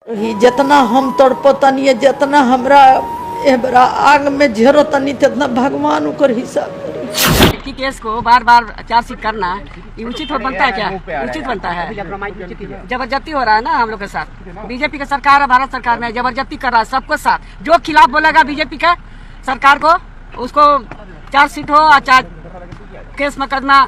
ही जितना हम तड़पतनी जितना हमरा एबरा आग में झेरो तनी तितना भगवान ओकर हिसाब करी। व्यक्ति केस को बार बार चार्जशीट करना ये उचित बनता है क्या? उचित बनता है? जबरदस्ती हो रहा है ना हम लोग के साथ। बीजेपी का सरकार है, भारत सरकार में जबरदस्ती कर रहा है सबको साथ। जो खिलाफ बोलेगा बीजेपी का सरकार को उसको चार्जशीट हो या चाहे केस मुकदमा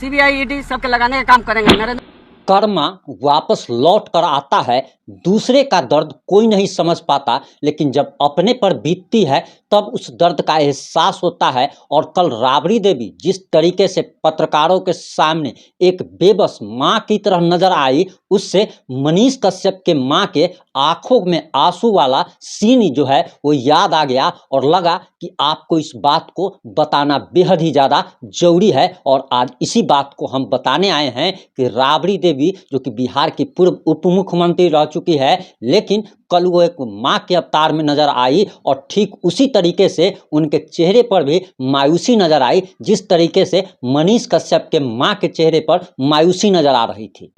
सीबीआई ईडी सबके लगाने का काम करेंगे। नरेंद्र कर्मा वापस लौट कर आता है। दूसरे का दर्द कोई नहीं समझ पाता, लेकिन जब अपने पर बीतती है तब उस दर्द का एहसास होता है। और कल राबड़ी देवी जिस तरीके से पत्रकारों के सामने एक बेबस माँ की तरह नजर आई, उससे मनीष कश्यप के माँ के आंखों में आंसू वाला सीन जो है वो याद आ गया और लगा कि आपको इस बात को बताना बेहद ही ज़्यादा जरूरी है। और आज इसी बात को हम बताने आए हैं कि राबड़ी देवी जो कि बिहार की पूर्व उप मुख्यमंत्री रह चुकी है, लेकिन कल वो एक माँ के अवतार में नजर आई और ठीक उसी तरीके से उनके चेहरे पर भी मायूसी नजर आई जिस तरीके से मनीष कश्यप के माँ के चेहरे पर मायूसी नजर आ रही थी।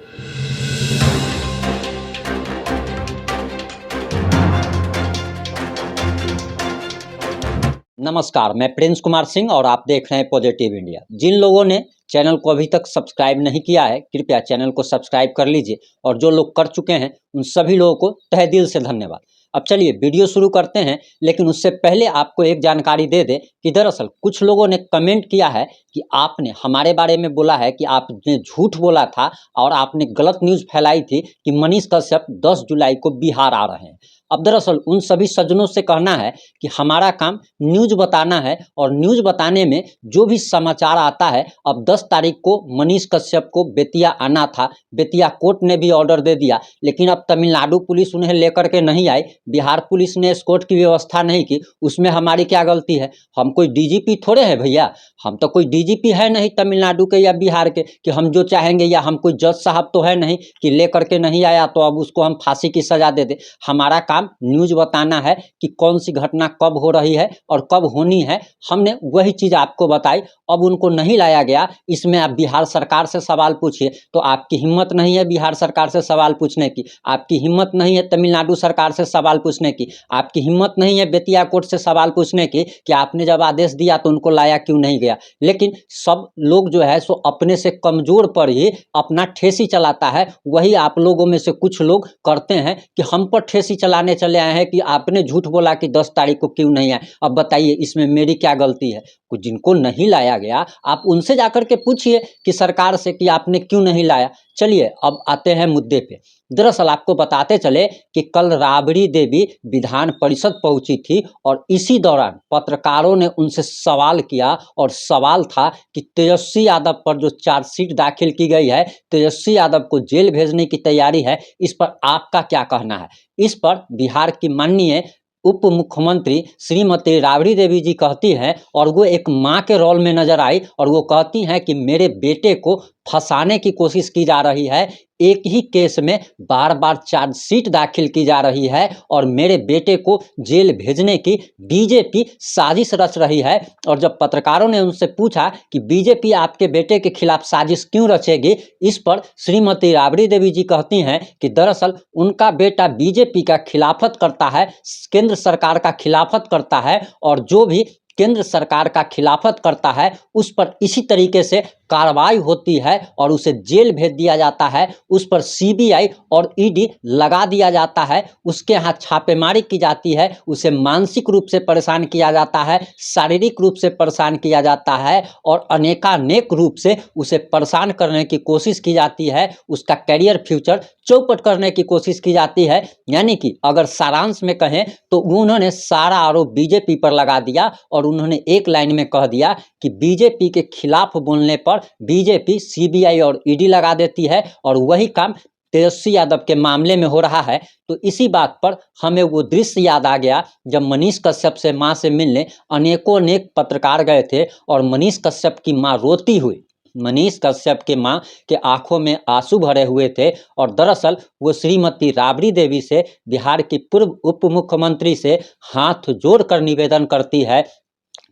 नमस्कार, मैं प्रिंस कुमार सिंह और आप देख रहे हैं पॉजिटिव इंडिया। जिन लोगों ने चैनल को अभी तक सब्सक्राइब नहीं किया है, कृपया चैनल को सब्सक्राइब कर लीजिए और जो लोग कर चुके हैं उन सभी लोगों को तहे दिल से धन्यवाद। अब चलिए वीडियो शुरू करते हैं, लेकिन उससे पहले आपको एक जानकारी दे दें कि दरअसल कुछ लोगों ने कमेंट किया है कि आपने हमारे बारे में बोला है कि आपने झूठ बोला था और आपने गलत न्यूज़ फैलाई थी कि मनीष कश्यप 10 जुलाई को बिहार आ रहे हैं। अब दरअसल उन सभी सज्जनों से कहना है कि हमारा काम न्यूज़ बताना है और न्यूज़ बताने में जो भी समाचार आता है, अब 10 तारीख को मनीष कश्यप को बेतिया आना था। बेतिया कोर्ट ने भी ऑर्डर दे दिया, लेकिन अब तमिलनाडु पुलिस उन्हें लेकर के नहीं आई, बिहार पुलिस ने एस्कॉर्ट की व्यवस्था नहीं की। उसमें हमारी क्या गलती है? हम कोई डीजीपी थोड़े हैं भैया, हम तो कोई डीजीपी है नहीं तमिलनाडु के या बिहार के कि हम जो चाहेंगे, या हम कोई जज साहब तो है नहीं कि लेकर के नहीं आया तो अब उसको हम फांसी की सजा दे दे। हमारा काम न्यूज़ बताना है कि कौन सी घटना कब हो रही है और कब होनी है। हमने वही चीज़ आपको बताई। अब उनको नहीं लाया गया, इसमें आप बिहार सरकार से सवाल पूछिए तो आपकी हिम्मत नहीं है बिहार सरकार से सवाल पूछने की, आपकी हिम्मत नहीं है तमिलनाडु सरकार से सवाल पूछने की, आपकी हिम्मत नहीं है बेतिया कोर्ट से सवाल पूछने की कि आपने जब आदेश दिया तो उनको लाया क्यों नहीं गया। लेकिन सब लोग जो है सो अपने से कमज़ोर पर ही अपना ठेसी चलाता है। वही आप लोगों में से कुछ लोग करते हैं कि हम पर ठेसी चलाने चले आए हैं कि आपने झूठ बोला कि 10 तारीख को क्यों नहीं आए। अब बताइए इसमें मेरी क्या गलती है? जिनको नहीं लाया गया आप उनसे जाकर के पूछिए कि सरकार से कि आपने क्यों नहीं लाया। चलिए अब आते हैं मुद्दे पे। दरअसल आपको बताते चले कि कल राबड़ी देवी विधान परिषद पहुंची थी और इसी दौरान पत्रकारों ने उनसे सवाल किया और सवाल था कि तेजस्वी यादव पर जो चार्जशीट दाखिल की गई है, तेजस्वी यादव को जेल भेजने की तैयारी है, इस पर आपका क्या कहना है? इस पर बिहार की माननीय उप मुख्यमंत्री श्रीमती राबड़ी देवी जी कहती हैं, और वो एक माँ के रोल में नजर आई और वो कहती हैं कि मेरे बेटे को फंसाने की कोशिश की जा रही है, एक ही केस में बार बार चार्जशीट दाखिल की जा रही है और मेरे बेटे को जेल भेजने की बीजेपी साजिश रच रही है। और जब पत्रकारों ने उनसे पूछा कि बीजेपी आपके बेटे के खिलाफ साजिश क्यों रचेगी, इस पर श्रीमती राबड़ी देवी जी कहती हैं कि दरअसल उनका बेटा बीजेपी का खिलाफत करता है, केंद्र सरकार का खिलाफत करता है, और जो भी केंद्र सरकार का खिलाफत करता है उस पर इसी तरीके से कार्रवाई होती है और उसे जेल भेज दिया जाता है, उस पर सीबीआई और ईडी लगा दिया जाता है, उसके यहाँ छापेमारी की जाती है, उसे मानसिक रूप से परेशान किया जाता है, शारीरिक रूप से परेशान किया जाता है और अनेकानेक रूप से उसे परेशान करने की कोशिश की जाती है, उसका करियर फ्यूचर चौपट करने की कोशिश की जाती है। यानी कि अगर सारांश में कहें तो उन्होंने सारा आरोप बीजेपी पर लगा दिया और उन्होंने एक लाइन में कह दिया कि बीजेपी के खिलाफ बोलने पर बीजेपी सीबीआई और ईडी लगा देती है, और वही काम तेजस्वी यादव के मामले में हो रहा है। तो इसी बात पर हमें वो दृश्य याद आ गया जब मनीष कश्यप से मां से मिलने अनेक पत्रकार गए थे और मनीष कश्यप की मां रोती हुई, मनीष कश्यप के मां के आंखों में आंसू भरे हुए थे। और दरअसल वो श्रीमती राबड़ी देवी से, बिहार की पूर्व उप मुख्यमंत्री से हाथ जोड़कर निवेदन करती है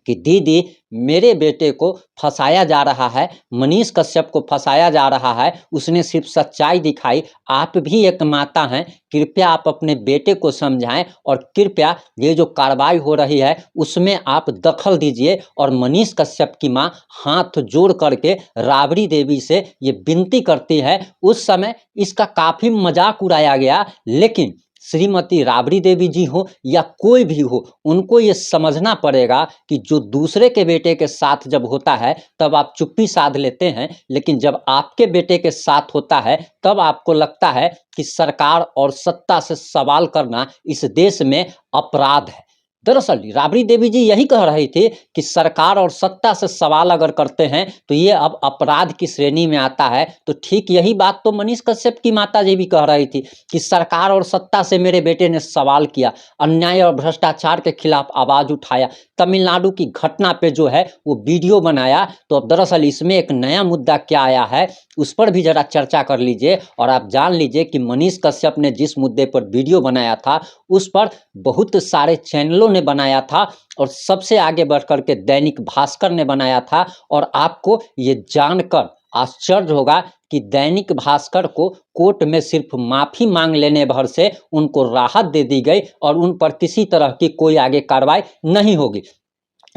कि दीदी मेरे बेटे को फंसाया जा रहा है, मनीष कश्यप को फंसाया जा रहा है, उसने सिर्फ सच्चाई दिखाई। आप भी एक माता हैं, कृपया आप अपने बेटे को समझाएं और कृपया ये जो कार्रवाई हो रही है उसमें आप दखल दीजिए। और मनीष कश्यप की मां हाथ जोड़ करके राबड़ी देवी से ये विनती करती है। उस समय इसका काफ़ी मजाक उड़ाया गया, लेकिन श्रीमती राबड़ी देवी जी हो या कोई भी हो, उनको ये समझना पड़ेगा कि जो दूसरे के बेटे के साथ जब होता है तब आप चुप्पी साध लेते हैं, लेकिन जब आपके बेटे के साथ होता है तब आपको लगता है कि सरकार और सत्ता से सवाल करना इस देश में अपराध है। दरअसल राबड़ी देवी जी यही कह रही थी कि सरकार और सत्ता से सवाल अगर करते हैं तो ये अब अपराध की श्रेणी में आता है। तो ठीक यही बात तो मनीष कश्यप की माता जी भी कह रही थी कि सरकार और सत्ता से मेरे बेटे ने सवाल किया, अन्याय और भ्रष्टाचार के खिलाफ आवाज उठाया, तमिलनाडु की घटना पे जो है वो वीडियो बनाया। तो अब दरअसल इसमें एक नया मुद्दा क्या आया है उस पर भी जरा चर्चा कर लीजिए। और आप जान लीजिए कि मनीष कश्यप ने जिस मुद्दे पर वीडियो बनाया था उस पर बहुत सारे चैनलों ने बनाया था और सबसे आगे बढ़कर के दैनिक भास्कर ने बनाया था। और आपको ये जानकर आश्चर्य होगा कि दैनिक भास्कर को कोर्ट में सिर्फ माफ़ी मांग लेने भर से उनको राहत दे दी गई और उन पर किसी तरह की कोई आगे कार्रवाई नहीं होगी।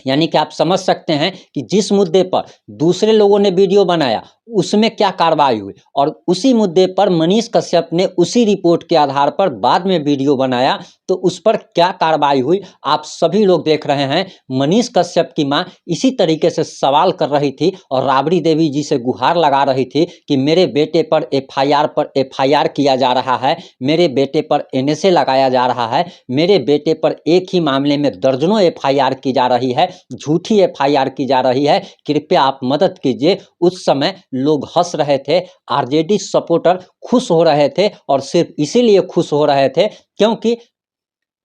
यानी कि आप समझ सकते हैं कि जिस मुद्दे पर दूसरे लोगों ने वीडियो बनाया उसमें क्या कार्रवाई हुई, और उसी मुद्दे पर मनीष कश्यप ने उसी रिपोर्ट के आधार पर बाद में वीडियो बनाया तो उस पर क्या कार्रवाई हुई आप सभी लोग देख रहे हैं। मनीष कश्यप की मां इसी तरीके से सवाल कर रही थी और राबड़ी देवी जी से गुहार लगा रही थी कि मेरे बेटे पर एफआईआर किया जा रहा है, मेरे बेटे पर एनएसए लगाया जा रहा है, मेरे बेटे पर एक ही मामले में दर्जनों एफआईआर की जा रही है, झूठी एफआईआर की जा रही है, कृपया आप मदद कीजिए। उस समय लोग हंस रहे थे, आरजेडी सपोर्टर खुश हो रहे थे और सिर्फ इसीलिए खुश हो रहे थे क्योंकि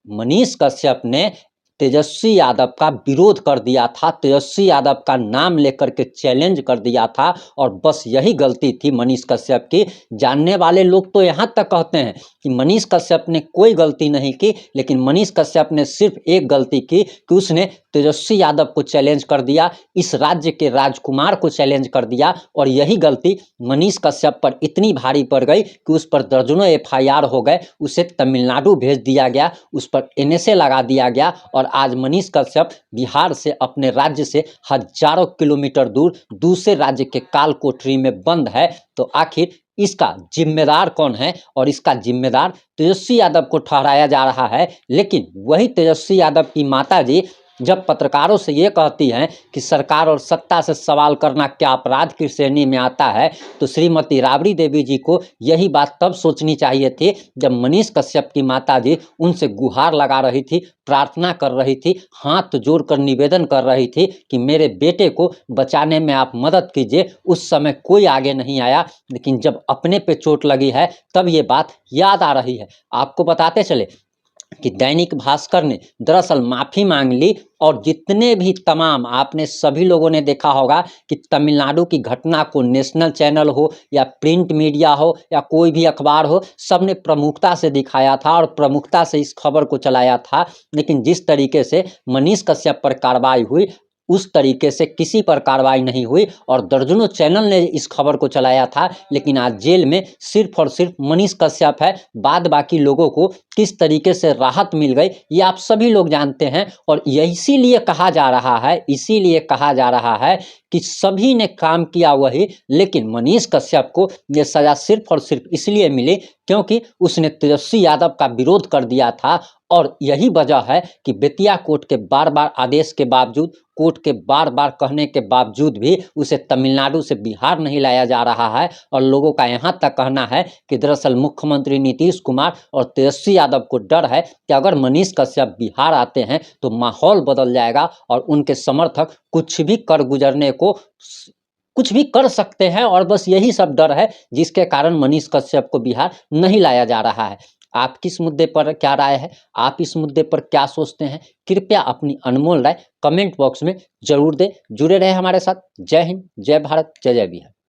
मनीष कश्यप ने तेजस्वी यादव का विरोध कर दिया था, तेजस्वी यादव का नाम लेकर के चैलेंज कर दिया था। और बस यही गलती थी मनीष कश्यप की। जानने वाले लोग तो यहाँ तक कहते हैं कि मनीष कश्यप ने कोई गलती नहीं की, लेकिन मनीष कश्यप ने सिर्फ एक गलती की कि उसने तेजस्वी यादव को चैलेंज कर दिया, इस राज्य के राजकुमार को चैलेंज कर दिया। और यही गलती मनीष कश्यप पर इतनी भारी पड़ गई कि उस पर दर्जनों एफआईआर हो गए, उसे तमिलनाडु भेज दिया गया, उस पर एनएसए लगा दिया गया। और आज मनीष कश्यप बिहार से अपने राज्य से हजारों किलोमीटर दूर दूसरे राज्य के काल कोठरी में बंद है। तो आखिर इसका जिम्मेदार कौन है? और इसका जिम्मेदार तेजस्वी यादव को ठहराया जा रहा है। लेकिन वही तेजस्वी यादव की माताजी जब पत्रकारों से ये कहती हैं कि सरकार और सत्ता से सवाल करना क्या अपराध की श्रेणी में आता है, तो श्रीमती राबड़ी देवी जी को यही बात तब सोचनी चाहिए थी जब मनीष कश्यप की माताजी उनसे गुहार लगा रही थी, प्रार्थना कर रही थी, हाथ जोड़कर निवेदन कर रही थी कि मेरे बेटे को बचाने में आप मदद कीजिए। उस समय कोई आगे नहीं आया, लेकिन जब अपने पे चोट लगी है तब ये बात याद आ रही है। आपको बताते चले कि दैनिक भास्कर ने दरअसल माफ़ी मांग ली और जितने भी तमाम आपने सभी लोगों ने देखा होगा कि तमिलनाडु की घटना को नेशनल चैनल हो या प्रिंट मीडिया हो या कोई भी अखबार हो, सब ने प्रमुखता से दिखाया था और प्रमुखता से इस खबर को चलाया था। लेकिन जिस तरीके से मनीष कश्यप पर कार्रवाई हुई उस तरीके से किसी पर कार्रवाई नहीं हुई और दर्जनों चैनल ने इस खबर को चलाया था। लेकिन आज जेल में सिर्फ और सिर्फ मनीष कश्यप है, बाद बाकी लोगों को किस तरीके से राहत मिल गई ये आप सभी लोग जानते हैं। और इसीलिए कहा जा रहा है कि सभी ने काम किया वही, लेकिन मनीष कश्यप को ये सज़ा सिर्फ और सिर्फ इसलिए मिली क्योंकि उसने तेजस्वी यादव का विरोध कर दिया था। और यही वजह है कि बेतिया कोर्ट के बार बार आदेश के बावजूद, कोर्ट के बार बार कहने के बावजूद भी उसे तमिलनाडु से बिहार नहीं लाया जा रहा है। और लोगों का यहाँ तक कहना है कि दरअसल मुख्यमंत्री नीतीश कुमार और तेजस्वी यादव को डर है कि अगर मनीष कश्यप बिहार आते हैं तो माहौल बदल जाएगा और उनके समर्थक कुछ भी कर सकते हैं। और बस यही सब डर है जिसके कारण मनीष कश्यप को बिहार नहीं लाया जा रहा है। आप किस मुद्दे पर क्या राय है? आप इस मुद्दे पर क्या सोचते हैं? कृपया अपनी अनमोल राय कमेंट बॉक्स में जरूर दें। जुड़े रहे हमारे साथ। जय हिंद, जय भारत, जय जय बिहार।